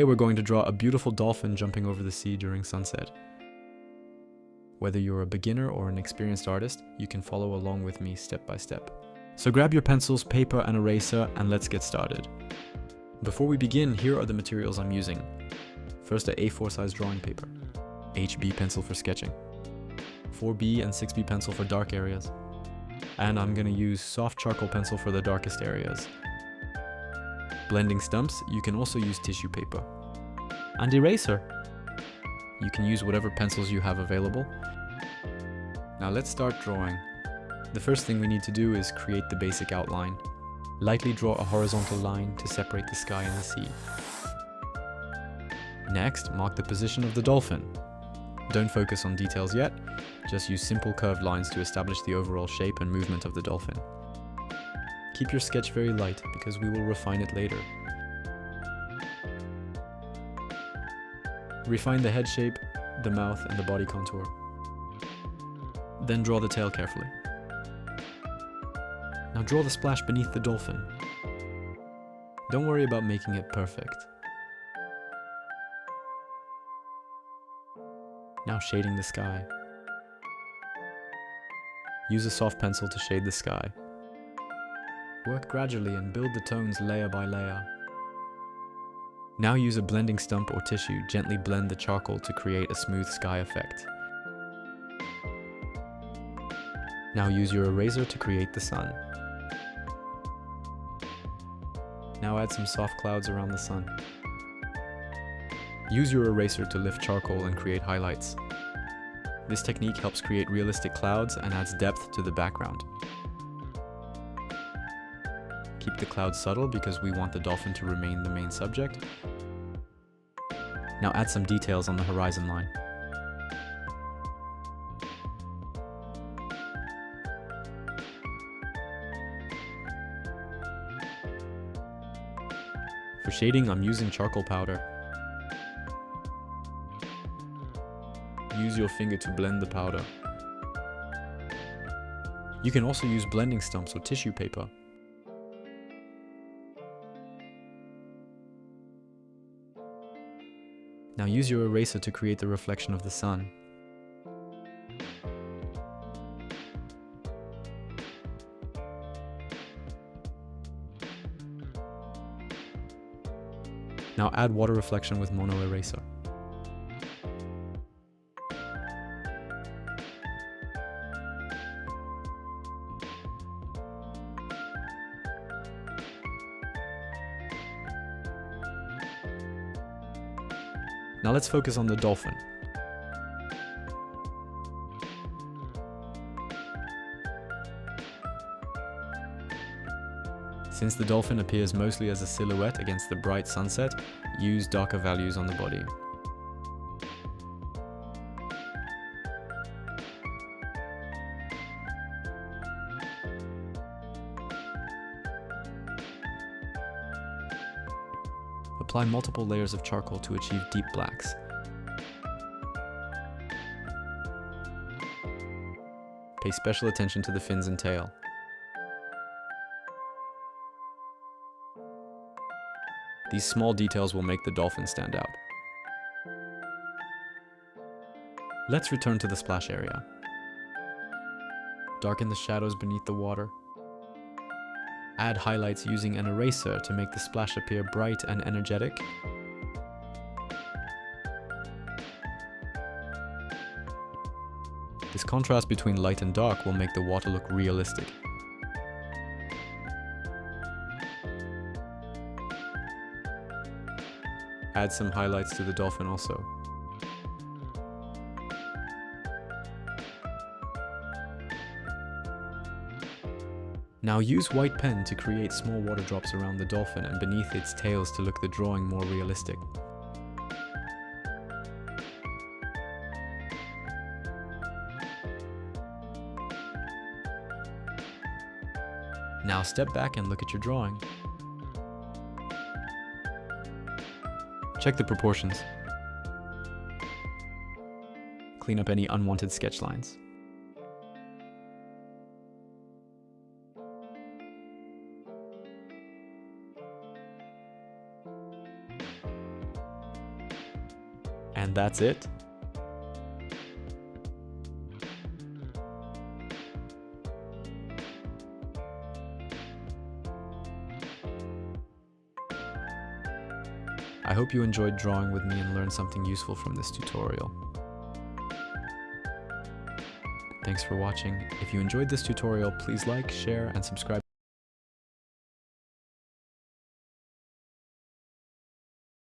Today we're going to draw a beautiful dolphin jumping over the sea during sunset. Whether you're a beginner or an experienced artist, you can follow along with me step by step. So grab your pencils, paper and eraser and let's get started. Before we begin, here are the materials I'm using. First, a A4 size drawing paper, HB pencil for sketching, 4B and 6B pencil for dark areas, and I'm going to use soft charcoal pencil for the darkest areas. Blending stumps, you can also use tissue paper. And eraser. You can use whatever pencils you have available. Now let's start drawing. The first thing we need to do is create the basic outline. Lightly draw a horizontal line to separate the sky and the sea. Next, mark the position of the dolphin. Don't focus on details yet, just use simple curved lines to establish the overall shape and movement of the dolphin. Keep your sketch very light because we will refine it later. Refine the head shape, the mouth and the body contour. Then draw the tail carefully. Now draw the splash beneath the dolphin. Don't worry about making it perfect. Now shading the sky. Use a soft pencil to shade the sky. Work gradually and build the tones layer by layer. Now use a blending stump or tissue, gently blend the charcoal to create a smooth sky effect. Now use your eraser to create the sun. Now add some soft clouds around the sun. Use your eraser to lift charcoal and create highlights. This technique helps create realistic clouds and adds depth to the background. Keep the clouds subtle because we want the dolphin to remain the main subject. Now add some details on the horizon line. For shading, I'm using charcoal powder. Use your finger to blend the powder. You can also use blending stumps or tissue paper. Now use your eraser to create the reflection of the sun. Now add water reflection with mono eraser. Now let's focus on the dolphin. Since the dolphin appears mostly as a silhouette against the bright sunset, use darker values on the body. Apply multiple layers of charcoal to achieve deep blacks. Pay special attention to the fins and tail. These small details will make the dolphin stand out. Let's return to the splash area. Darken the shadows beneath the water. Add highlights using an eraser to make the splash appear bright and energetic. This contrast between light and dark will make the water look realistic. Add some highlights to the dolphin also. Now use white pen to create small water drops around the dolphin and beneath its tails to look the drawing more realistic. Now step back and look at your drawing. Check the proportions. Clean up any unwanted sketch lines. And that's it. I hope you enjoyed drawing with me and learned something useful from this tutorial. Thanks for watching. If you enjoyed this tutorial, please like, share, and subscribe.